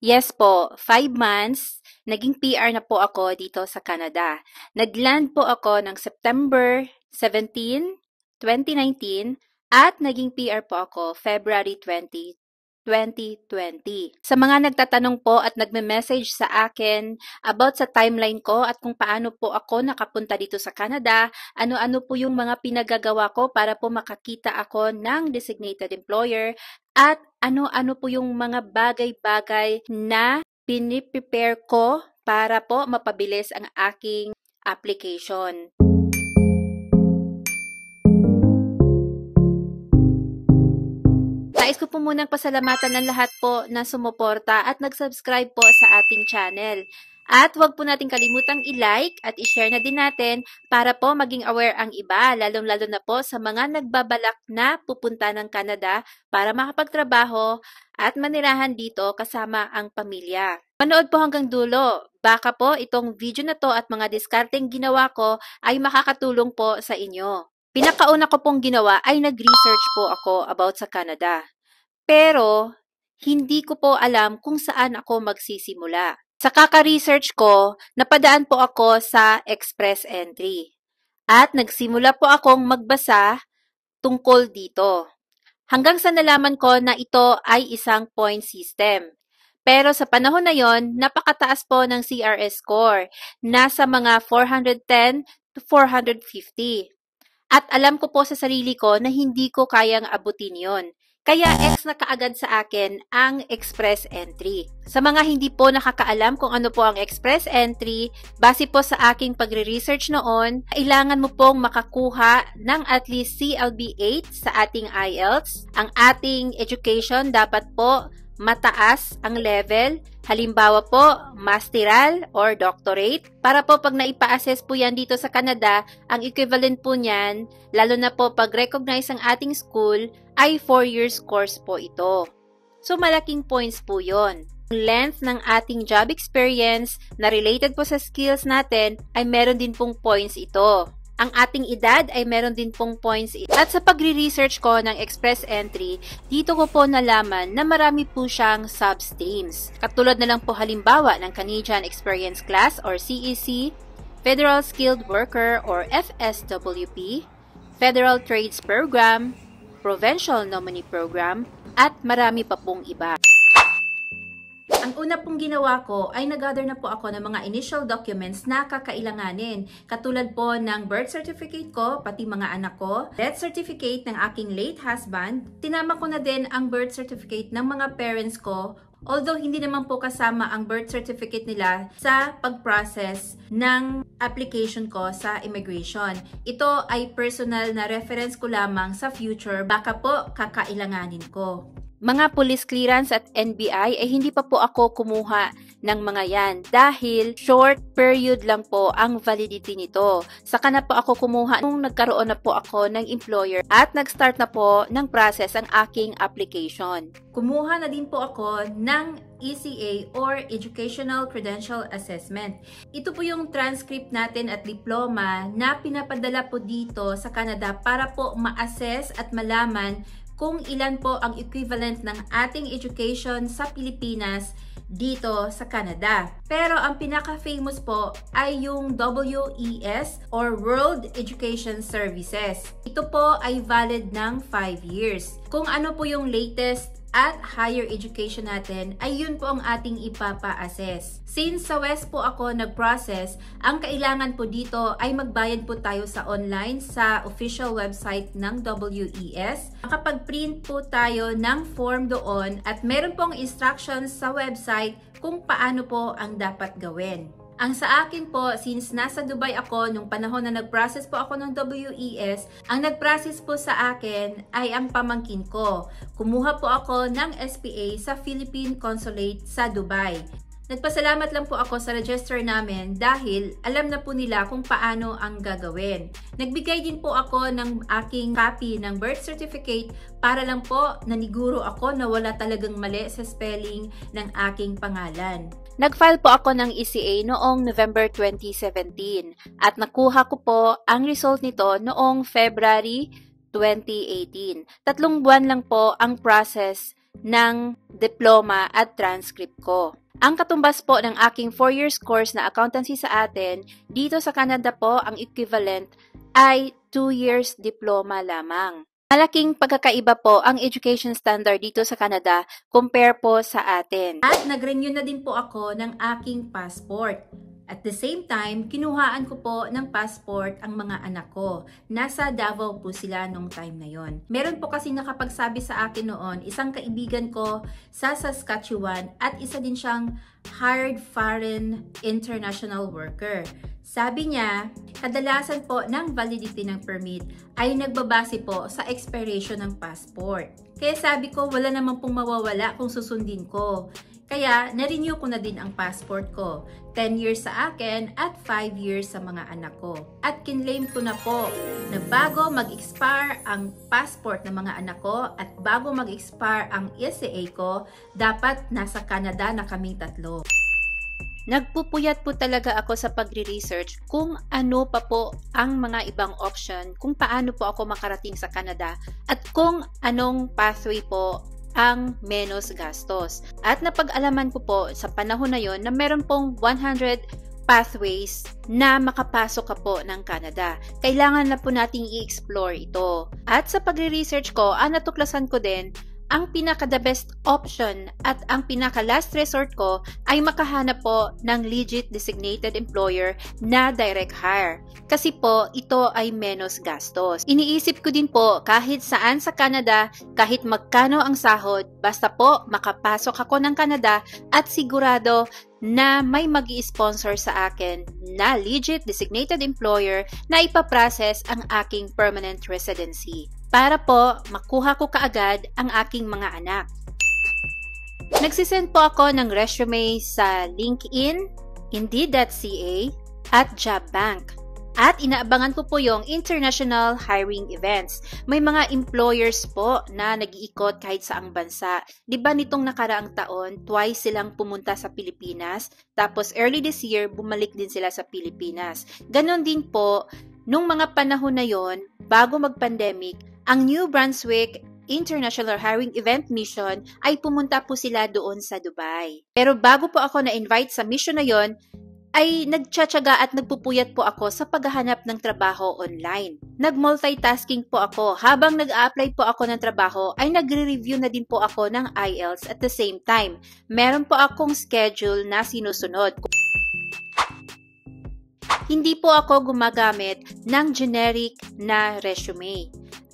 Yes po, 5 months, naging PR na po ako dito sa Canada. Nagland po ako ng September 17, 2019 at naging PR po ako February 20, 2020. Sa mga nagtatanong po at nagme-message sa akin about sa timeline ko at kung paano po ako nakapunta dito sa Canada, ano-ano po yung mga pinagagawa ko para po makakita ako ng designated employer at ano-ano po yung mga bagay-bagay na piniprepare ko para po mapabilis ang aking application. Nais ko po munang pasalamatan ng lahat po na sumuporta at nag-subscribe po sa ating channel. At huwag po natin kalimutang i-like at i-share na din natin para po maging aware ang iba, lalong-lalo na po sa mga nagbabalak na pupunta ng Canada para makapagtrabaho at manirahan dito kasama ang pamilya. Manood po hanggang dulo. Baka po itong video na to at mga diskarteng ginawa ko ay makakatulong po sa inyo. Pinakauna ko pong ginawa ay nag-research po ako about sa Canada. Pero, hindi ko po alam kung saan ako magsisimula. Sa kaka-research ko, napadaan po ako sa Express Entry. At nagsimula po akong magbasa tungkol dito. Hanggang sa nalaman ko na ito ay isang point system. Pero sa panahon na yon, napakataas po ng CRS score. Nasa mga 410 to 450. At alam ko po sa sarili ko na hindi ko kayang abutin yon. Kaya X na kaagad sa akin ang Express Entry. Sa mga hindi po nakakaalam kung ano po ang Express Entry, base po sa aking pagre-research noon, kailangan mo pong makakuha ng at least CLB 8 sa ating IELTS. Ang ating education dapat po mataas ang level, halimbawa po, masteral or doctorate. Para po pag naipa-assess po yan dito sa Canada, ang equivalent po niyan, lalo na po pag recognize ang ating school, ay 4 years course po ito. So malaking points po yon. Length ng ating job experience na related po sa skills natin ay meron din pong points ito. Ang ating edad ay meron din pong points. At sa pagre-research ko ng Express Entry, dito ko po nalaman na marami po siyang substreams. Katulad na lang po halimbawa ng Canadian Experience Class or CEC, Federal Skilled Worker or FSWP, Federal Trades Program, Provincial Nominee Program, at marami pa pong iba. Ang una pong ginawa ko ay nag-gather na po ako ng mga initial documents na kakailanganin. Katulad po ng birth certificate ko, pati mga anak ko, death certificate ng aking late husband, tinama ko na din ang birth certificate ng mga parents ko, although hindi naman po kasama ang birth certificate nila sa pag-process ng application ko sa immigration. Ito ay personal na reference ko lamang sa future, baka po kakailanganin ko. Mga police clearance at NBI ay hindi pa po ako kumuha ng mga yan dahil short period lang po ang validity nito. Saka na po ako kumuha nung nagkaroon na po ako ng employer at nag-start na po ng process ang aking application. Kumuha na din po ako ng ECA or Educational Credential Assessment. Ito po yung transcript natin at diploma na pinapadala po dito sa Canada para po ma-assess at malaman kung ilan po ang equivalent ng ating education sa Pilipinas dito sa Canada. Pero ang pinaka-famous po ay yung WES or World Education Services. Ito po ay valid ng 5 years. Kung ano po yung latest at higher education natin, ay yun po ang ating ipapa-assess. Since sa West po ako nag-process, ang kailangan po dito ay magbayad po tayo sa online sa official website ng WES. Makapag-print po tayo ng form doon at meron pong instructions sa website kung paano po ang dapat gawin. Ang sa akin po, since nasa Dubai ako nung panahon na nag-process po ako ng WES, ang nag-process po sa akin ay ang pamangkin ko. Kumuha po ako ng SPA sa Philippine Consulate sa Dubai. Nagpasalamat lang po ako sa register namin dahil alam na po nila kung paano ang gagawin. Nagbigay din po ako ng aking copy ng birth certificate para lang po naniguro ako na wala talagang mali sa spelling ng aking pangalan. Nag-file po ako ng ECA noong November 2017 at nakuha ko po ang result nito noong February 2018. 3 buwan lang po ang process ng diploma at transcript ko. Ang katumbas po ng aking 4 years course na accountancy sa atin, dito sa Canada po ang equivalent ay 2 years diploma lamang. Malaking pagkakaiba po ang education standard dito sa Canada compare po sa atin. At nag-renew na din po ako ng aking passport. At the same time, kinuhaan ko po ng passport ang mga anak ko. Nasa Davao po sila nung time na yon. Meron po kasi nakapagsabi sa akin noon, isang kaibigan ko sa Saskatchewan at isa din siyang hired foreign international worker. Sabi niya, kadalasan po ng validity ng permit ay nagbabase po sa expiration ng passport. Kaya sabi ko, wala naman pong mawawala kung susundin ko. Kaya, na-renew ko na din ang passport ko. 10 years sa akin at 5 years sa mga anak ko. At kinlaim ko na po na bago mag-expire ang passport ng mga anak ko at bago mag-expire ang SCA ko, dapat nasa Canada na kaming tatlo. Nagpupuyat po talaga ako sa pagre-research kung ano pa po ang mga ibang option, kung paano po ako makarating sa Canada at kung anong pathway po ang menos gastos. At napag-alaman ko po sa panahon na yon na meron pong 100 pathways na makapasok ka po ng Canada. Kailangan na po nating i-explore ito. At sa pagre-research ko, natuklasan ko din ang pinaka-the best option at ang pinaka-last resort ko ay makahanap po ng legit designated employer na direct hire. Kasi po, ito ay menos gastos. Iniisip ko din po kahit saan sa Canada, kahit magkano ang sahod, basta po makapasok ako ng Canada at sigurado na may mag-i-sponsor sa akin na legit designated employer na ipaprocess ang aking permanent residency para po makuha ko kaagad ang aking mga anak. Nagsisend po ako ng resume sa LinkedIn, Indeed.ca at JobBank. At inaabangan ko po yung international hiring events. May mga employers po na nag-iikot kahit saang bansa. Diba nitong nakaraang taon, twice silang pumunta sa Pilipinas. Tapos early this year, bumalik din sila sa Pilipinas. Ganon din po, nung mga panahon na yon, bago mag-pandemic, ang New Brunswick International Hiring Event Mission ay pumunta po sila doon sa Dubai. Pero bago po ako na-invite sa mission na yon, ay nagtsatsaga at nagpupuyat po ako sa paghahanap ng trabaho online. Nag-multitasking po ako. Habang nag-a-apply po ako ng trabaho, ay nagre-review na din po ako ng IELTS at the same time. Meron po akong schedule na sinusunod. Hindi po ako gumagamit ng generic na resume.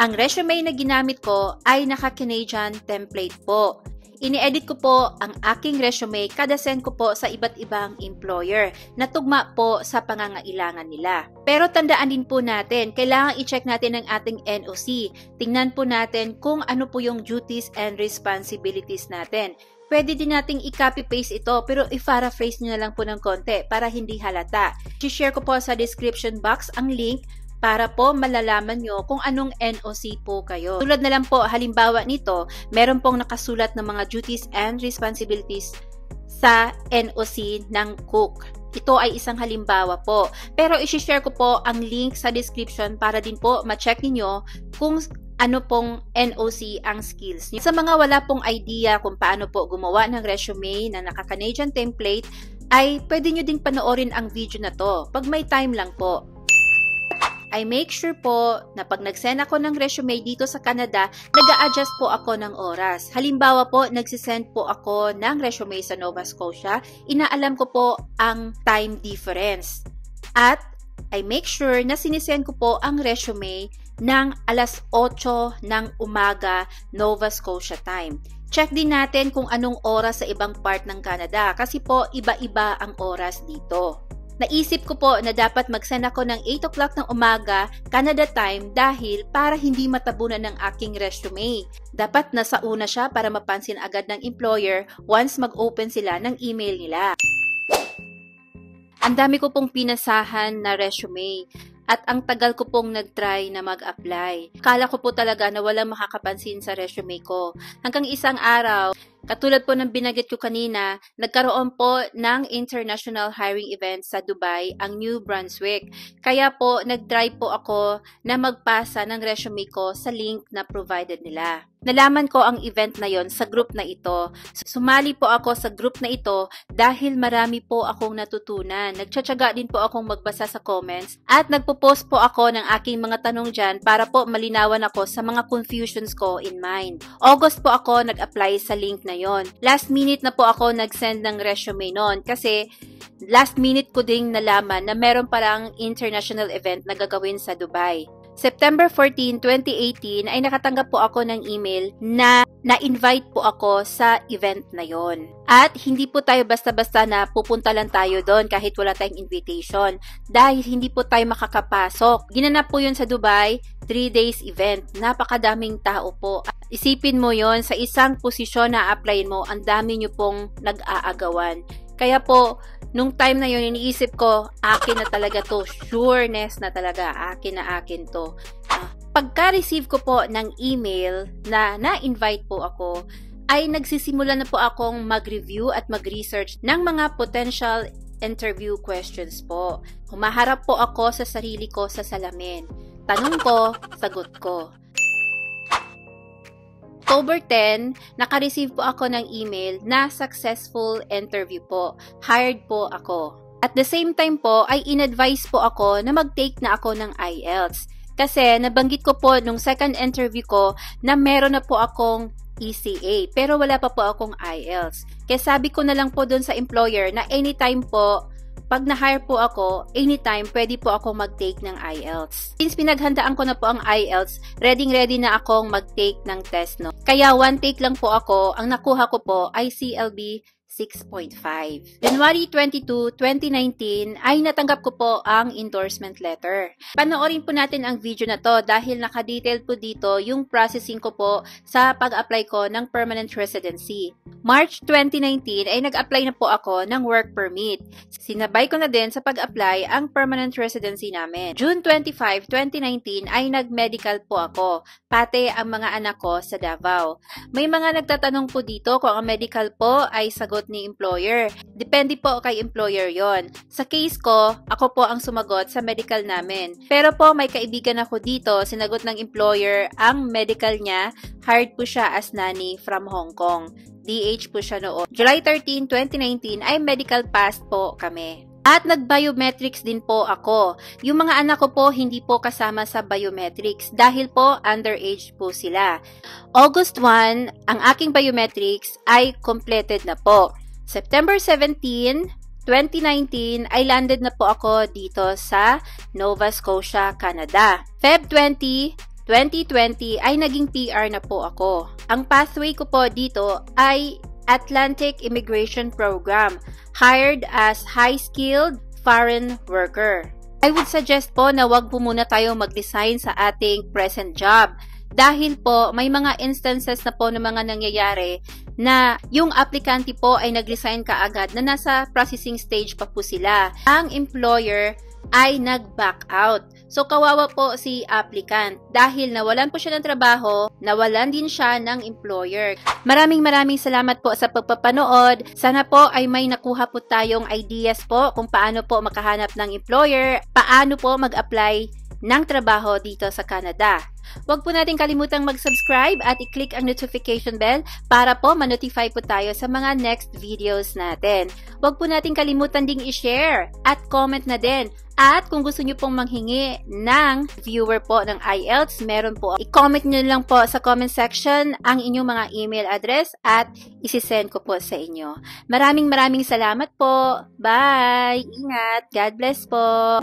Ang resume na ginamit ko ay naka-Canadian template po. Ini-edit ko po ang aking resume kada send ko po sa iba't ibang employer na tugma po sa pangangailangan nila. Pero tandaan din po natin, kailangan i-check natin ang ating NOC. Tingnan po natin kung ano po yung duties and responsibilities natin. Pwede din nating i-copy-paste ito pero i-paraphrase nyo na lang po ng konti para hindi halata. I-share ko po sa description box ang link para po malalaman nyo kung anong NOC po kayo. Tulad na lang po, halimbawa nito, meron pong nakasulat ng mga duties and responsibilities sa NOC ng cook. Ito ay isang halimbawa po. Pero isi-share ko po ang link sa description para din po ma-check ninyo kung ano pong NOC ang skills niyo. Sa mga wala pong idea kung paano po gumawa ng resume na naka-Canadian template, ay pwede nyo din panoorin ang video na to. Pag may time lang po. I make sure po na pag nag-send ako ng resume dito sa Canada, nag-a-adjust po ako ng oras. Halimbawa po, nagsisend po ako ng resume sa Nova Scotia, inaalam ko po ang time difference. At I make sure na sinisend ko po ang resume ng alas 8 ng umaga Nova Scotia time. Check din natin kung anong oras sa ibang part ng Canada kasi po iba-iba ang oras dito. Naisip ko po na dapat mag-send ako ng 8 o'clock ng umaga, Canada time, dahil para hindi matabunan ng aking resume. Dapat nasa una siya para mapansin agad ng employer once mag-open sila ng email nila. Ang dami ko pong pinasahan na resume at ang tagal ko pong nag-try na mag-apply. Kala ko po talaga na walang makakapansin sa resume ko. Hanggang isang araw, katulad po ng binanggit ko kanina, nagkaroon po ng international hiring event sa Dubai, ang New Brunswick. Kaya po, nag-try po ako na magpasa ng resume ko sa link na provided nila. Nalaman ko ang event na yon sa group na ito. Sumali po ako sa group na ito dahil marami po akong natutunan. Nagtsatsaga din po akong magbasa sa comments at nagpo-post po ako ng aking mga tanong dyan para po malinawan ako sa mga confusions ko in mind. August po ako nag-apply sa link na yon. Last minute na po ako nag-send ng resume noon kasi last minute ko ding nalaman na meron parang international event na gagawin sa Dubai. September 14, 2018 ay nakatanggap po ako ng email na na-invite po ako sa event na yon. At hindi po tayo basta-basta na pupunta lang tayo doon kahit wala tayong invitation dahil hindi po tayo makakapasok. Ginanap po yun sa Dubai, 3 days event. Napakadaming tao po. Isipin mo yon sa isang posisyon na applyin mo, ang dami nyo pong nag-aagawan. Kaya po, nung time na yun, iniisip ko, akin na talaga to. Sureness na talaga, akin to. Pagka-receive ko po ng email na na-invite po ako, ay nagsisimula na po akong mag-review at mag-research ng mga potential interview questions po. Humaharap po ako sa sarili ko sa salamin. Tanong ko, sagot ko. October 10, naka-receive po ako ng email na successful interview po. Hired po ako. At the same time po, ay in-advise po ako na mag-take na ako ng IELTS. Kasi nabanggit ko po nung second interview ko na meron na po akong ECA. Pero wala pa po akong IELTS. Kaya sabi ko na lang po doon sa employer na anytime po, pag na-hire po ako, anytime, pwede po ako mag-take ng IELTS. Since pinaghandaan ko na po ang IELTS, ready na akong mag-take ng test, no? Kaya one take lang po ako, ang nakuha ko po ay CLB 6.5. January 22, 2019 ay natanggap ko po ang endorsement letter. Panoorin po natin ang video na to dahil naka-detail po dito yung processing ko po sa pag-apply ko ng permanent residency. March 2019 ay nag-apply na po ako ng work permit. Sinabay ko na din sa pag-apply ang permanent residency namin. June 25, 2019 ay nag-medical po ako, pati ang mga anak ko sa Davao. May mga nagtatanong po dito kung ang medical po ay sagot ni employer. Depende po kay employer yon. Sa case ko, ako po ang sumagot sa medical namin. Pero po may kaibigan ako dito, sinagot ng employer ang medical niya, hired po siya as nanny from Hong Kong. DH po siya noon. July 13, 2019 ay medical pass po kami. At nag-biometrics din po ako. Yung mga anak ko po hindi po kasama sa biometrics dahil po underage po sila. August 1, ang aking biometrics ay completed na po. September 17, 2019 ay landed na po ako dito sa Nova Scotia, Canada. Feb 20, 2020 ay naging PR na po ako. Ang pathway ko po dito ay Atlantic Immigration Program, hired as high-skilled foreign worker. I would suggest po na wag po muna tayo mag-resign sa ating present job dahil po may mga instances na po ng mga nangyayari na yung aplikante po ay nag-resign kaagad na nasa processing stage pa po sila. Ang employer ay nag-back out. So, kawawa po si applicant dahil nawalan po siya ng trabaho, nawalan din siya ng employer. Maraming salamat po sa pagpapanood. Sana po ay may nakuha po tayong ideas po kung paano po makahanap ng employer, paano po mag-apply ng trabaho dito sa Canada. Huwag po natin kalimutang mag-subscribe at i-click ang notification bell para po ma-notify po tayo sa mga next videos natin. Huwag po natin kalimutan ding i-share at comment na din. At kung gusto nyo pong manghingi ng viewer po ng IELTS, meron po. I-comment nyo lang po sa comment section ang inyong mga email address at isi-send ko po sa inyo. Maraming salamat po. Bye! Ingat! God bless po!